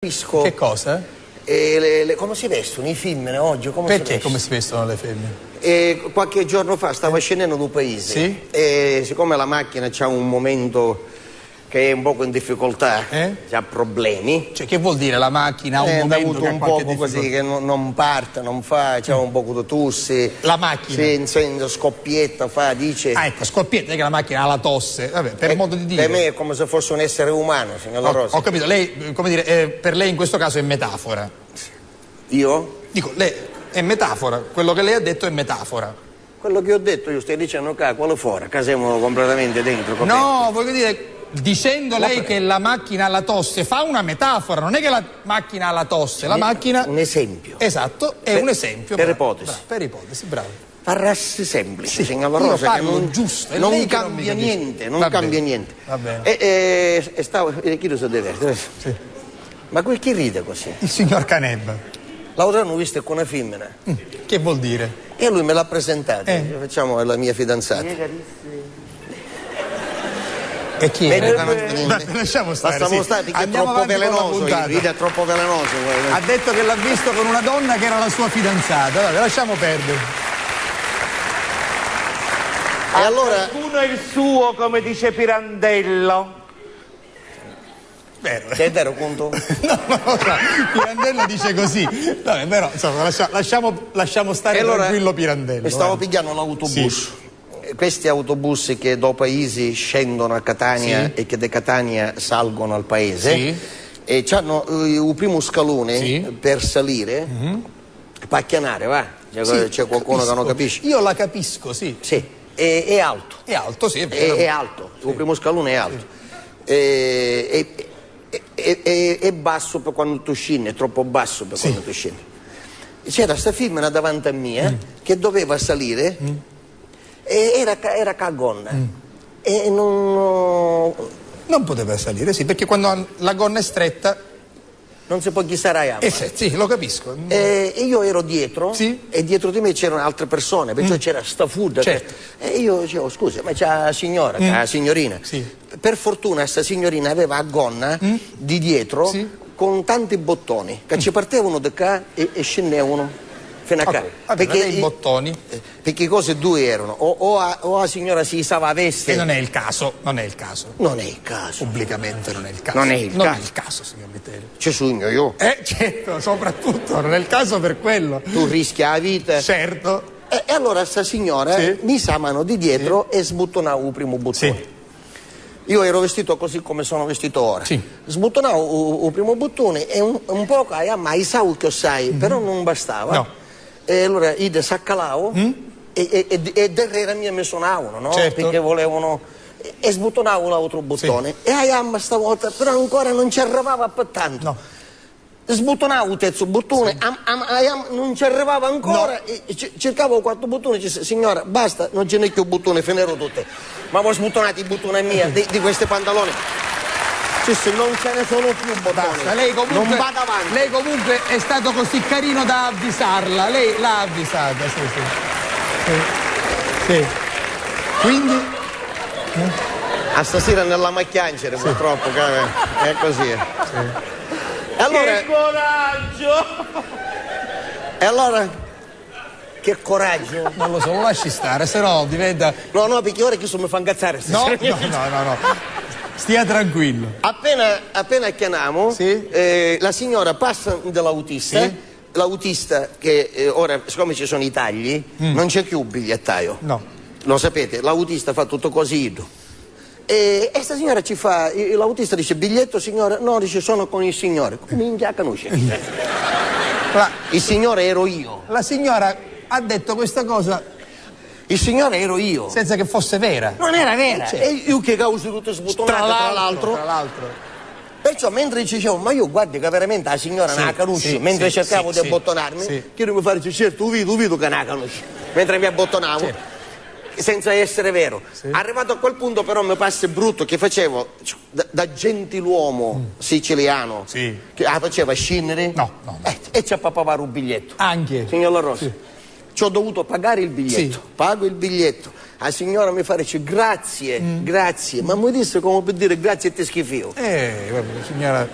Capisco. Che cosa? Come si vestono i femmine oggi? Perché come si vestono le femmine? Qualche giorno fa stavo scendendo da un paese. Sì? E siccome la macchina c'ha un momento che è un poco in difficoltà, c'ha problemi. Cioè, che vuol dire la macchina ha un momento avuto che ha un qualche poco così che non parte, non fa, c'ha un poco di tosse. La macchina? Sì, scoppietta, dice. Ah, ecco, scoppietta, che la macchina ha la tosse. Vabbè, per modo di dire. Per me è come se fosse un essere umano, signor La Rosa. Ho capito, lei, come dire, per lei in questo caso è metafora. Io? Dico, lei è metafora, quello che lei ha detto è metafora. Quello che ho detto io stai dicendo qua, quello fuori, casiamo completamente dentro. No, voglio dire, dicendo lei che la macchina ha la tosse, fa una metafora, non è che la macchina ha la tosse, la macchina... Un esempio. Esatto, è un esempio. Per bravo, ipotesi. bravo, per ipotesi, bravo. Parlassi semplice, Sì, signor La Rosa, che non, giusto, non cambia niente, non cambia niente. Va bene. E stavo... chi lo sa deve? Sì. Ma quel chi ride così? Il signor Canebba. L'altro anno ho visto con una femmina. Che vuol dire? E lui me l'ha presentata. Facciamo la mia fidanzata. E chi è? Lasciamo stare. Lasciamo stare perché è troppo velenoso. È troppo velenoso. Ha detto che l'ha visto con una donna che era la sua fidanzata. Vabbè, lasciamo perdere. E allora... Qualcuno è il suo, come dice Pirandello. Vero. Che è vero, conto? No, Pirandello dice così. Vabbè, però, insomma, lasciamo stare allora, tranquillo Pirandello. Stavo pigliando l'autobus. Sì. Questi autobus che da Paesi scendono a Catania e che da Catania salgono al paese e hanno il primo scalone per salire, pacchianare, va? C'è qualcuno che non capisce? Io la capisco, sì. Sì, è alto. È alto, sì, è vero. È alto, il primo scalone è alto. È basso per quando tu scendi, è troppo basso per quando tu scendi. C'era sta femmina davanti a me che doveva salire e era cagonna e non poteva salire, sì, perché quando la gonna è stretta non si può chissare a sì, lo capisco. E io ero dietro e dietro di me c'erano altre persone, perciò c'era sta food. Certo. E io dicevo, scusa, ma c'è la signora, la signorina. Per fortuna sta signorina aveva la gonna di dietro con tanti bottoni che ci partevano da qua e scendevano fino a qua. Perché i bottoni? Perché le cose due erano, o la signora si stava a veste. E non è il caso, non è il caso. Non è il caso. Pubblicamente non è il caso. Non è il caso, signor Vitello. Ci sogno io. Certo, soprattutto, non è il caso per quello. Tu rischi la vita. Certo. E allora sta signora mi sa mano di dietro e sbuttonava il primo bottone. Io ero vestito così come sono vestito ora. Sbuttonavo il primo bottone e un po' ma sa che sai, però non bastava. No. E allora io saccalavo e derrera mia mi suonavano, no? Certo. Perché volevano... E sbuttonavo l'altro bottone. E a stavolta, però ancora non ci arrivava per tanto. No. Sbuttonavo il terzo bottone, non ci arrivava ancora, e cercavo quattro bottoni, dice, signora, basta, non ce n'è più bottone, finero tutte. Ma voi sbuttonate i bottoni mia, di questi pantaloni. Sì, non ce ne sono più bottoni. Basta. Lei comunque, non vada avanti. Lei comunque è stato così carino da avvisarla, lei l'ha avvisata, sì. Quindi? A stasera nella macchiancere, purtroppo, è così. Allora, che coraggio! E allora, che coraggio! Non lo so, lo lasci stare, se no diventa... No, perché ora che mi fa incazzare. No. Stia tranquillo. Appena chiamiamo, la signora passa dall'autista, l'autista che ora, siccome ci sono i tagli, non c'è più il bigliettaio. No. Lo sapete, l'autista fa tutto così. E sta signora ci fa, l'autista dice, biglietto signora? No, dice, sono con il signore. Minchia conosce. Il signore ero io. La signora ha detto questa cosa... Il signore ero io. Senza che fosse vera. Non era vera. E io che causo tutte sbuttonate, tra l'altro. Perciò mentre dicevo, ma io guardi che veramente la signora non la conosce, mentre cercavo di abbottonarmi, che mi fa dire, certo, vedo che non la conosce. Mentre mi abbottonavo, senza essere vero. Arrivato a quel punto però mi passa brutto che facevo da gentiluomo siciliano, che faceva scendere no. E ci appapavare un biglietto. Anche? Signor La Rosa. ci ho dovuto pagare il biglietto. Sì. Pago il biglietto. La signora mi fa dice grazie, grazie. Ma mi disse come per dire grazie a te schifio. Guarda, signora...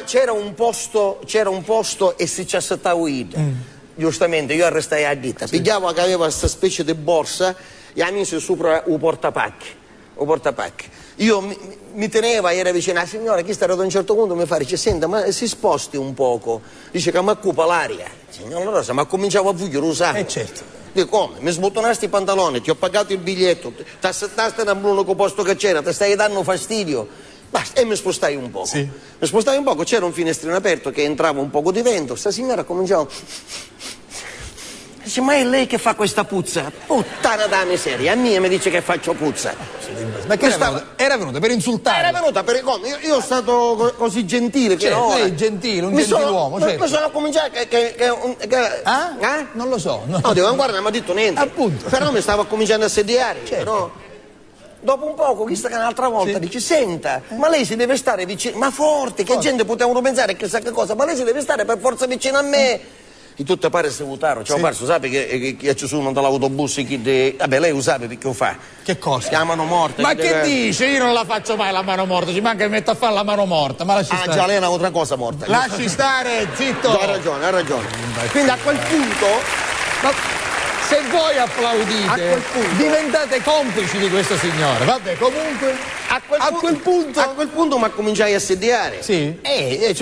C'era un posto e si ci aspettavo io. Giustamente, io arrestai a ditta. Pigliavo che aveva questa specie di borsa e ha messo sopra un portapacchi. Io mi teneva, era vicino alla signora, chi stava ad un certo punto mi fa, dice, senta, ma si sposti un poco. Dice che mi occupa l'aria. Signora Rosa, ma cominciavo a voglio usare. certo. Dico, come? Mi sbottonasti i pantaloni, ti ho pagato il biglietto, ti assettaste nell'unico posto che c'era, ti stai dando fastidio. Basta, e mi spostai un poco. Sì. Mi spostai un poco, c'era un finestrino aperto che entrava un poco di vento, sta signora cominciava... Dice, ma è lei che fa questa puzza? Puttana da miseria, a mia mi dice che faccio puzza. Ma che era venuta per insultare? Era venuta per come? Io sono stato così gentile che Cioè, lei è gentile, un gentiluomo, certo. Mi sono cominciato Non lo so. No, devo guardare, non mi ha detto niente. Appunto. Però mi stavo cominciando a sediare, Certo. no? Dopo un poco, questa che un'altra volta dice, senta, ma lei si deve stare vicino, ma forte, che gente potevano pensare chissà che cosa, ma lei si deve stare per forza vicino a me. E tutte pare se votaro, ci ho perso, sai che ci sono dall'autobus che vabbè, lei lo sa perché lo fa. Che cosa? Chiamano morte. Ma che dice? Io non la faccio mai la mano morta, ci manca che metto a fare la mano morta, ma lasci stare. Già lei è un'altra cosa morta. Lasci stare, zitto. Ha ragione. Quindi a quel punto... Ma se voi applaudite, diventate complici di questo signore. Vabbè, comunque, a quel punto mi cominciai a sediare. Sì. E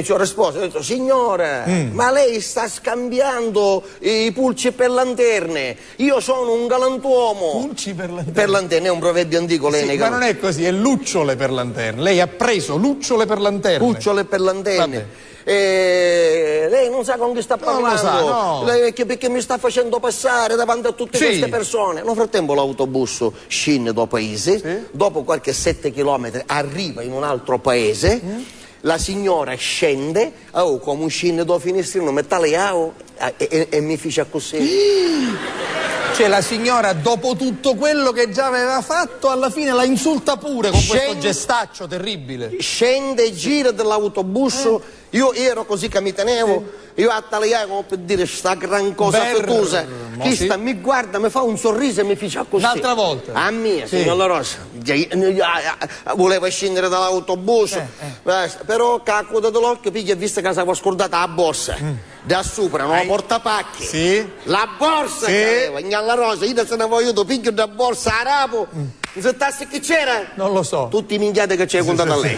ci ho risposto, ho detto, signora, ma lei sta scambiando i pulci per lanterne. Io sono un galantuomo. Pulci per lanterne? Per lanterne è un proverbio antico, lei sì, ma non è così, è lucciole per lanterne. Lei ha preso lucciole per lanterne. Lucciole per lanterne. Lei non sa con chi sta parlando. Non lo sa, no. Lei, perché mi sta facendo passare davanti a tutte queste persone. Nel frattempo l'autobus scende da paese, dopo qualche 7 chilometri arriva in un altro paese, la signora scende, come scende da finestrino, mette le e mi fece così. Cioè la signora, dopo tutto quello che già aveva fatto, alla fine la insulta pure con questo gestaccio terribile. Scende, gira dell'autobus, io ero così che mi tenevo, io a tagliare come per dire sta gran cosa fettosa. Questa mi guarda, mi fa un sorriso e mi fece così. Un'altra volta? A mia, signora Rosa. Voleva scendere dall'autobus, però cacco dell'occhio, piglia e visto che si aveva scordata la borsa. Da sopra, non la portapacchi. Sì. La borsa che aveva, la Rosa, io se ne voglio, piglio da borsa a rapo. Non sapessi che c'era? Non lo so. Tutti i minchiati che c'è contato a lei.